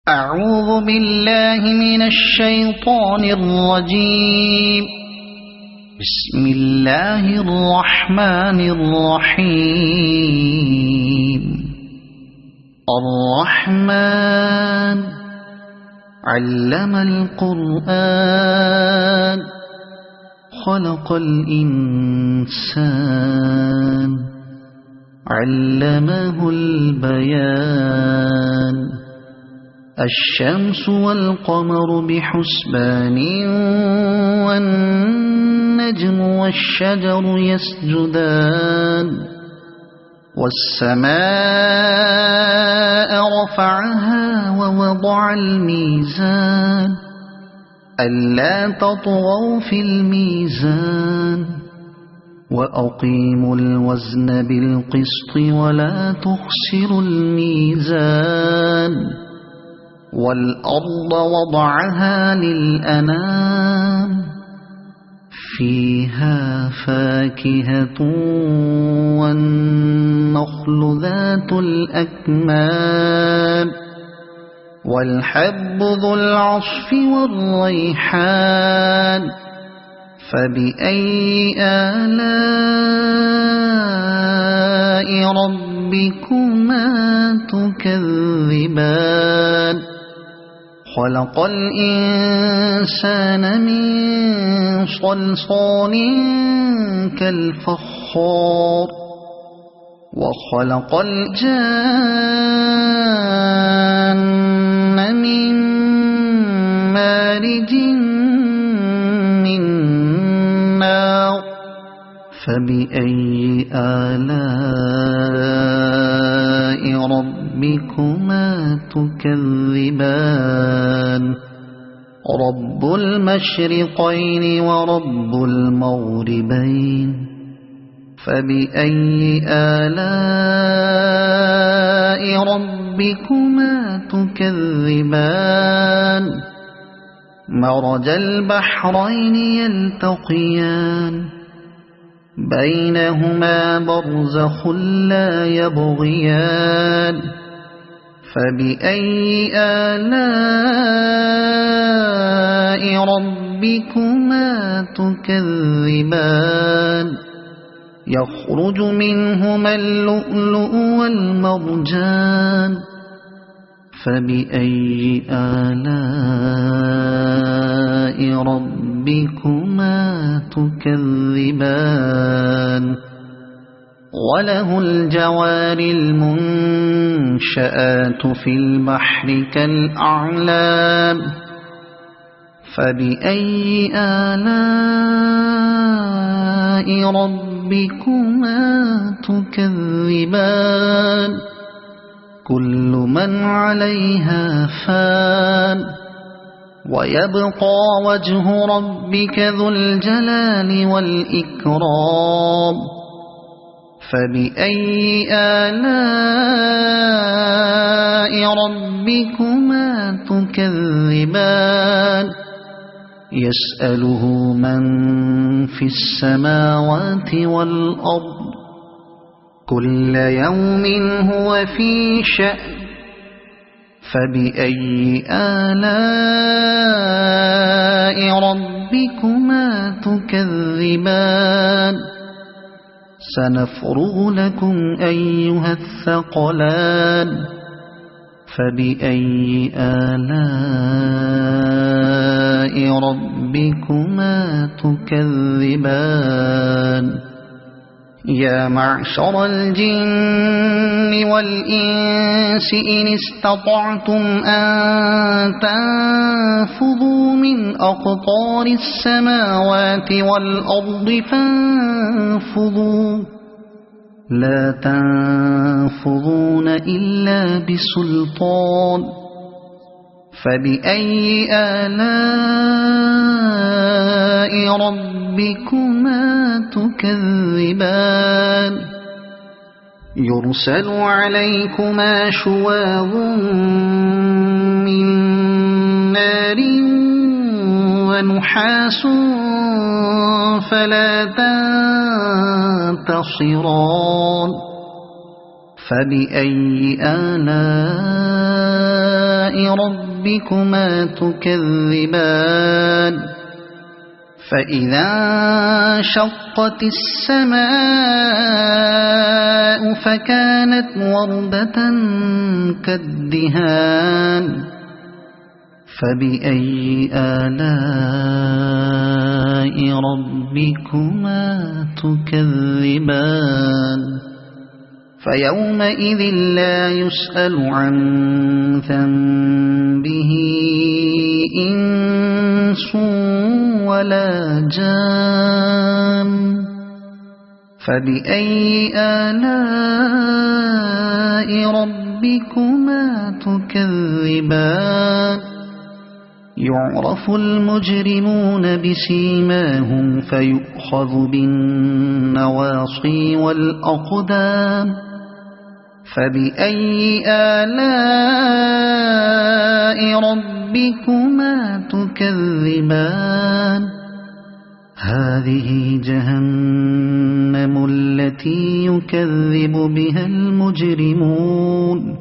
أعوذ بالله من الشيطان الرجيم. بسم الله الرحمن الرحيم. الرحمن علم القرآن خلق الإنسان علمه البيان. الشمس والقمر بحسبان والنجم والشجر يسجدان. والسماء رفعها ووضع الميزان ألا تطغوا في الميزان وأقيموا الوزن بالقسط ولا تخسروا الميزان. والأرض وضعها للأنام فيها فاكهة والنخل ذات الأكمام والحب ذو العصف والريحان. فبأي آلاء ربكما تكذبان. خلق الإنسان من صلصال كالفخار وخلق الجان من مارج من نار. فبأي آلاء ربكما تكذبان. رب المشرقين ورب المغربين. فبأي آلاء ربكما تكذبان. مرج البحرين يلتقيان بينهما برزخ لا يبغيان. فبأي آلاء ربكما تكذبان. يخرج منهما اللؤلؤ والمرجان. فبأي آلاء ربكما تكذبان. وله الجوار المنشآت في البحر كالأعلام. فبأي آلاء ربكما تكذبان. كل من عليها فان ويبقى وجه ربك ذو الجلال والإكرام. فبأي آلاء ربكما تكذبان. يسأله من في السماوات والأرض كل يوم هو في شأن. فبأي آلاء ربكما تكذبان. سنفرغ لكم أيها الثقلان. فبأي آلاء ربكما تكذبان. يا معشر الجن والإنس إن استطعتم أن تنفذوا من أقطار السماوات والأرض فانفذوا لا تنفذون إلا بسلطان. فبأي آلاء ربكما تكذبان. يرسل عليكما شواظ من نار ونحاس فلا تنتصران. فبأي آلاء ربكما تكذبان فإذا انشقت السماء فكانت وردة كالدهان فبأي آلاء ربكما تكذبان فيومئذ لا يسأل عن ذنبه إنس ولا جان فبأي آلاء ربكما تكذبان يعرف المجرمون بسيماهم فيؤخذ بالنواصي والأقدام فبأي آلاء ربكما تكذبان هذه جهنم التي يكذب بها المجرمون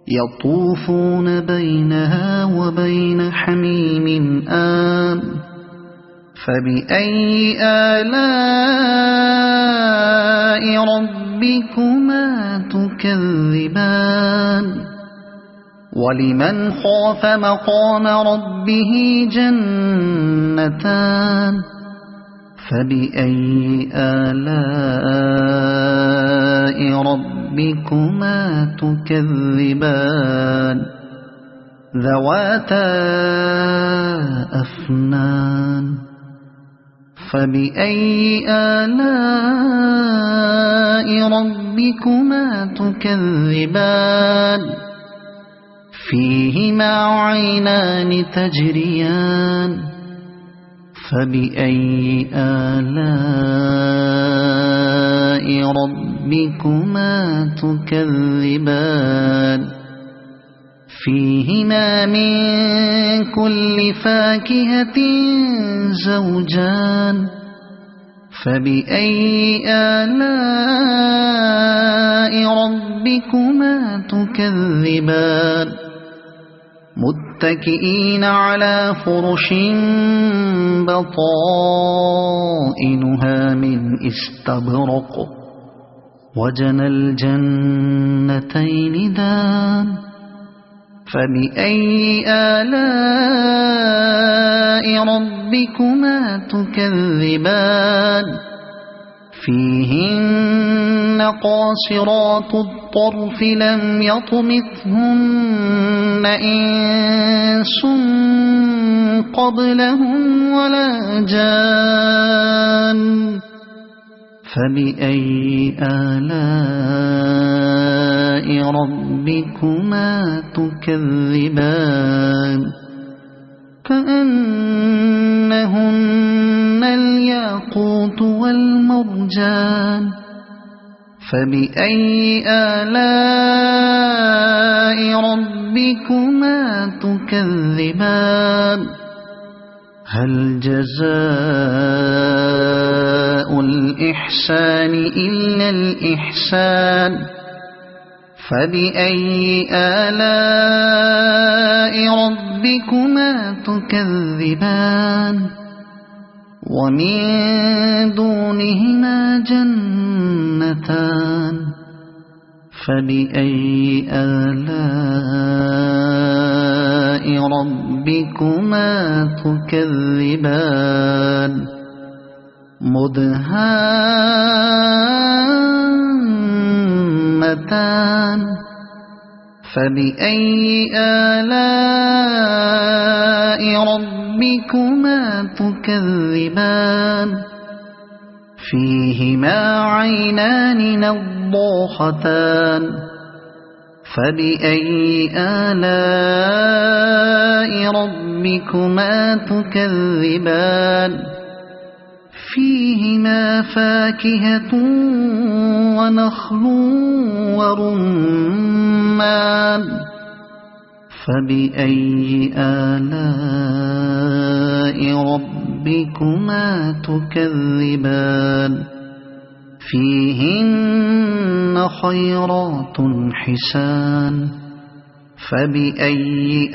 يطوفون بينها وبين حميم آن فبأي آلاء ربكما تكذبان ولمن خاف مقام ربه جنتان فبأي آلاء ربكما تكذبان ذواتا أفنان فبأي آلاء ربكما تكذبان فيهما عينان تجريان فبأي آلاء ربكما تكذبان فيهما من كل فاكهة زوجان فبأي آلاء ربكما تكذبان متكئين على فرش بطائنها من استبرق وجنى الجنتين دان فبأي آلاء ربكما تكذبان فيهن قاصرات الطرف لم يطمثهن إنس قبلهم ولا جان فبأي آلاء ربكما تكذبان كأنهن الياقوت والمرجان فبأي آلاء ربكما تكذبان هل جزاء الإحسان إلا الإحسان فبأي آلاء ربكما تكذبان ومن دونهما جنتان فبأي آلاء ربكما تكذبان مدهامتان فبأي آلاء ربكما تكذبان فيهما عينان نضاختان فبأي آلاء ربكما تكذبان فيهما فاكهة ونخل ورمان فبأي آلاء ربكما تكذبان فيهن خيرات حسان فبأي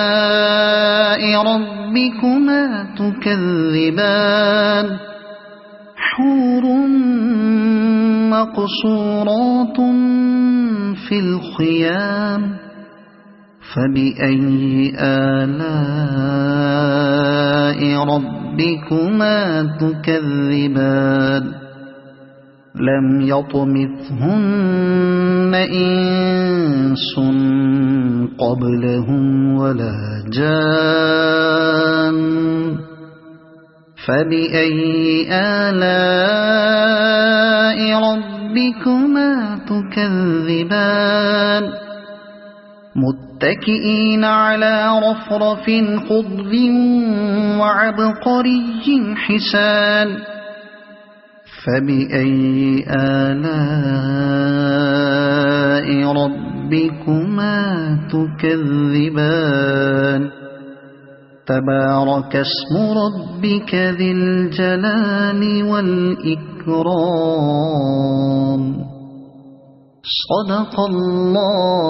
آلاء ربكما تكذبان حور مقصورات في الخيام فبأي آلاء ربكما تكذبان لم يطمثهن إنس قبلهم ولا جان فبأي آلاء ربكما تكذبان متكئين على رفرف خضر وعبقري حسان فبأي آلاء ربكما تكذبان تبارك اسم ربك ذي الجلال والإكرام صدق الله